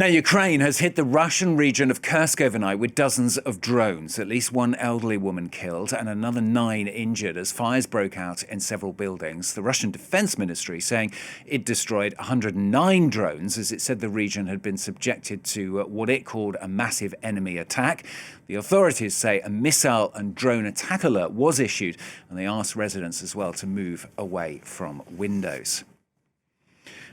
Now, Ukraine has hit the Russian region of Kursk overnight with dozens of drones. At least one elderly woman killed and another 9 injured as fires broke out in several buildings. The Russian Defense Ministry saying it destroyed 109 drones as it said the region had been subjected to what it called a massive enemy attack. The authorities say a missile and drone attack alert was issued, and they asked residents as well to move away from windows.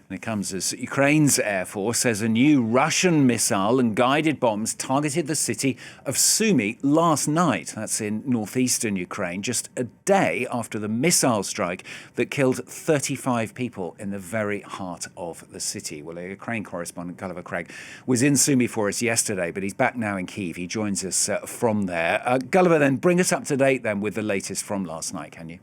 And it comes as Ukraine's Air Force says a new Russian missile and guided bombs targeted the city of Sumy last night. That's in northeastern Ukraine, just a day after the missile strike that killed 35 people in the very heart of the city. Well, a Ukraine correspondent, Gulliver Cragg, was in Sumy for us yesterday, but he's back now in Kyiv. He joins us from there. Gulliver, then bring us up to date then with the latest from last night, can you?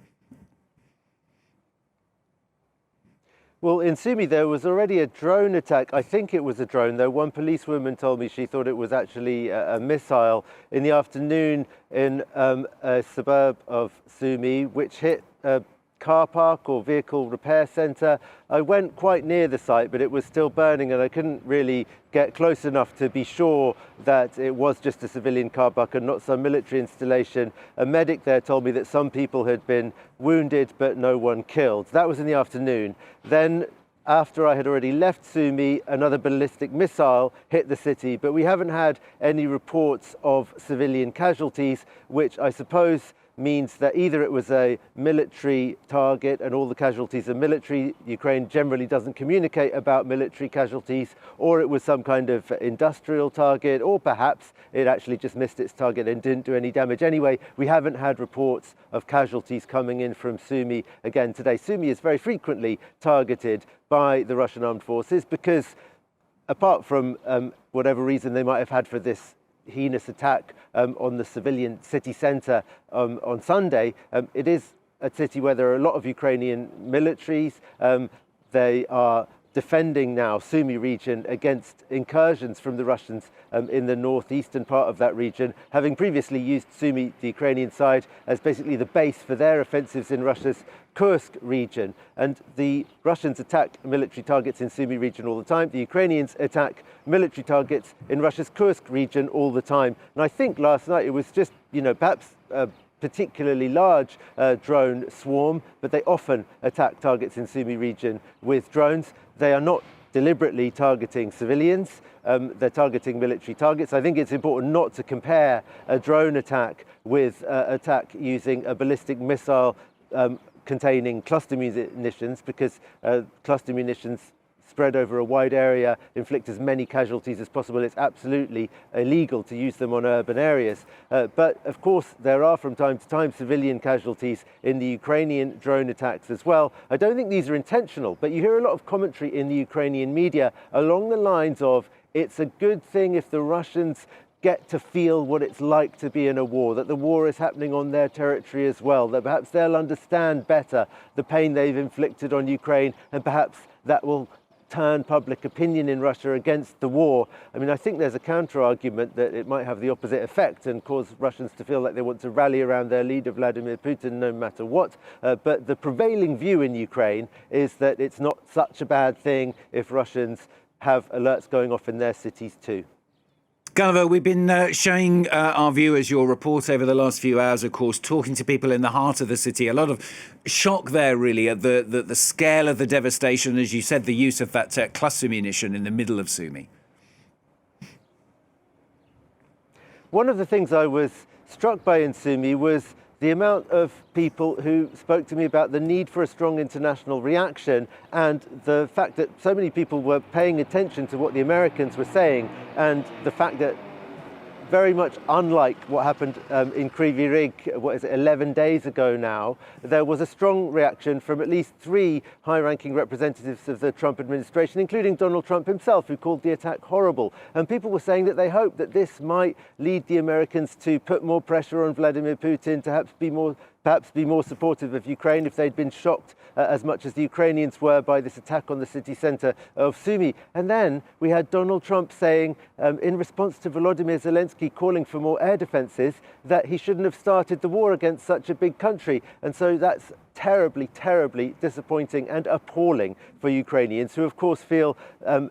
Well, in Sumy, there was already a drone attack. I think it was a drone, though. One policewoman told me she thought it was actually a missile in the afternoon in a suburb of Sumy, which hit a car park or vehicle repair centre. I went quite near the site, but it was still burning and I couldn't really get close enough to be sure that it was just a civilian car park and not some military installation. A medic there told me that some people had been wounded, but no one killed. That was in the afternoon. Then after I had already left Sumy, another ballistic missile hit the city, but we haven't had any reports of civilian casualties, which I suppose means that either it was a military target and all the casualties are military. Ukraine generally doesn't communicate about military casualties, or it was some kind of industrial target, or perhaps it actually just missed its target and didn't do any damage. Anyway, we haven't had reports of casualties coming in from Sumy again today. Sumy is very frequently targeted by the Russian armed forces because, apart from whatever reason they might have had for this heinous attack on the civilian city centre on Sunday, it is a city where there are a lot of Ukrainian militaries. They are defending now Sumy region against incursions from the Russians in the northeastern part of that region, having previously used Sumy, the Ukrainian side, as basically the base for their offensives in Russia's Kursk region. And the Russians attack military targets in Sumy region all the time. The Ukrainians attack military targets in Russia's Kursk region all the time. And I think last night it was just, perhaps particularly large drone swarm, but they often attack targets in Sumy region with drones. They are not deliberately targeting civilians. They're targeting military targets. I think it's important not to compare a drone attack with attack using a ballistic missile containing cluster munitions, because cluster munitions spread over a wide area, inflict as many casualties as possible. It's absolutely illegal to use them on urban areas. But of course, there are from time to time civilian casualties in the Ukrainian drone attacks as well. I don't think these are intentional, but you hear a lot of commentary in the Ukrainian media along the lines of, it's a good thing if the Russians get to feel what it's like to be in a war, that the war is happening on their territory as well, that perhaps they'll understand better the pain they've inflicted on Ukraine, and perhaps that will turn public opinion in Russia against the war. I mean, I think there's a counter-argument that it might have the opposite effect and cause Russians to feel like they want to rally around their leader, Vladimir Putin, no matter what. But the prevailing view in Ukraine is that it's not such a bad thing if Russians have alerts going off in their cities too. Gulliver, we've been showing our viewers your report over the last few hours, of course, talking to people in the heart of the city. A lot of shock there, really, at the scale of the devastation, as you said, the use of that cluster munition in the middle of Sumy. One of the things I was struck by in Sumy was the amount of people who spoke to me about the need for a strong international reaction, and the fact that so many people were paying attention to what the Americans were saying, and the fact that, very much unlike what happened in Kyiv, 11 days ago now, there was a strong reaction from at least 3 high-ranking representatives of the Trump administration, including Donald Trump himself, who called the attack horrible. And people were saying that they hoped that this might lead the Americans to put more pressure on Vladimir Putin, to perhaps be more supportive of Ukraine if they'd been shocked as much as the Ukrainians were by this attack on the city centre of Sumy. And then we had Donald Trump saying, in response to Volodymyr Zelensky calling for more air defences, that he shouldn't have started the war against such a big country. And so that's terribly, terribly disappointing and appalling for Ukrainians, who of course feel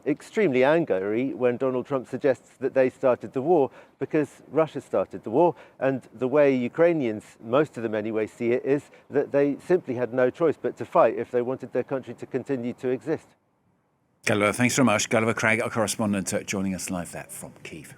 extremely angry when Donald Trump suggests that they started the war, because Russia started the war. And the way Ukrainians, most of them anyway, see it is that they simply had no choice but to fight if they wanted their country to continue to exist. Gulliver, thanks so much. Gulliver Cragg, our correspondent, joining us live there from Kyiv.